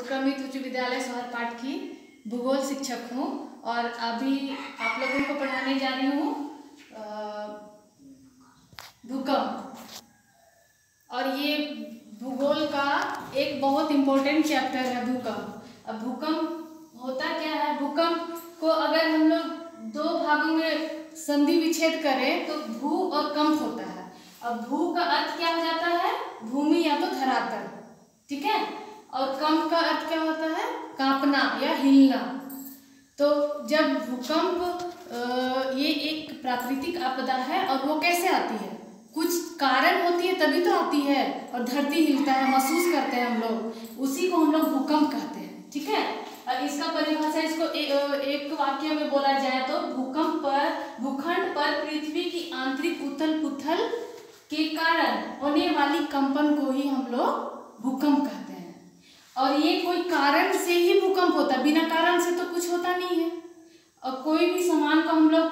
उत्क्रमित उच्च विद्यालय सोहरपाठ की भूगोल शिक्षक हूँ और अभी आप लोगों को पढ़ाने जा रही हूँ भूकंप। और ये भूगोल का एक बहुत इम्पोर्टेंट चैप्टर है भूकंप। अब भूकंप होता क्या है? भूकंप को अगर हम लोग दो भागों में संधि विच्छेद करें तो भू और कंप होता है। अब भू का अर्थ क्या हो जाता है? भूमि या तो धरातल, ठीक है। और कंप का अर्थ क्या होता है? कांपना या हिलना। तो जब भूकंप ये एक प्राकृतिक आपदा है और वो कैसे आती है? कुछ कारण होती है तभी तो आती है और धरती हिलता है, महसूस करते हैं हम लोग, उसी को हम लोग भूकंप कहते हैं, ठीक है। इसका परिभाषा इसको एक वाक्य में बोला जाए तो भूकंप पर भूखंड पर पृथ्वी की आंतरिक उथल पुथल के कारण होने वाली कंपन को ही हम लोग भूकंप कहते हैं। और ये कोई कारण से ही भूकंप होता है, बिना कारण से तो कुछ होता नहीं है। और कोई भी सामान को हम लोग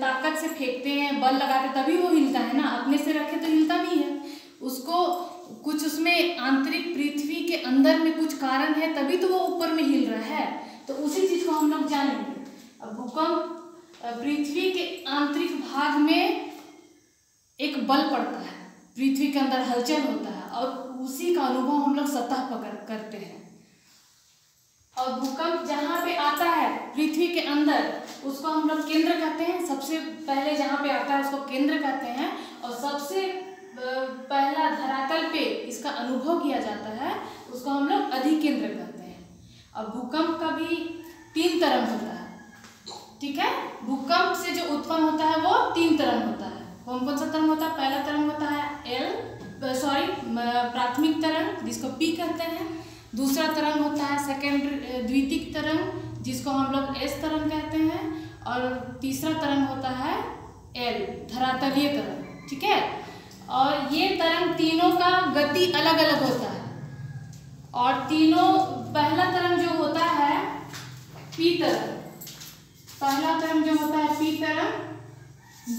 ताकत से फेंकते हैं, बल लगाते तभी वो हिलता है ना, अपने से रखे तो हिलता नहीं है। उसको कुछ उसमें आंतरिक पृथ्वी के अंदर में कुछ कारण है तभी तो वो ऊपर में हिल रहा है। तो उसी चीज को हम लोग जानेंगे। अब भूकंप पृथ्वी के आंतरिक भाग में एक बल पड़ता है, पृथ्वी के अंदर हलचल होता है और उसी का अनुभव हम लोग सतह पर करते हैं। और भूकंप जहाँ पे आता है पृथ्वी के अंदर उसको हम लोग केंद्र कहते हैं। सबसे पहले जहाँ पे आता है उसको केंद्र कहते हैं। और सबसे पहला धरातल पे इसका अनुभव किया जाता है उसको हम लोग अधिकेंद्र कहते हैं। अब भूकंप का भी 3 तरंग होता है, ठीक है। भूकंप से जो उत्पन्न होता है वो 3 तरंग होता है। कौन कौन सा तरंग होता है? पहला तरंग होता है प्राथमिक तरंग जिसको पी कहते हैं। दूसरा तरंग होता है द्वितीयक तरंग जिसको हम लोग एस तरंग कहते हैं। और तीसरा तरंग होता है एल धरातलीय तरंग, ठीक है। और ये तरंग तीनों का गति अलग अलग होता है। और तीनों पहला तरंग जो होता है पी तरंग, पहला तरंग जो होता है पी तरंग,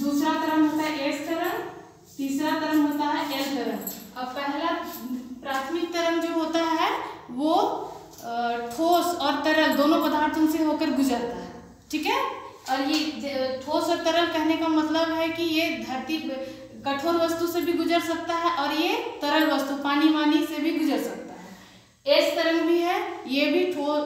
दूसरा तरंग होता है एस तरंग, तीसरा तरंग होता है एल तरंग। अब पहला प्राथमिक तरंग जो होता है वो ठोस और तरल दोनों पदार्थों से होकर गुजरता है, ठीक है। और ये ठोस और तरल कहने का मतलब है कि ये धरती कठोर वस्तु से भी गुजर सकता है और ये तरल वस्तु पानी वानी से भी गुजर सकता है। एस तरंग भी है, ये भी ठोस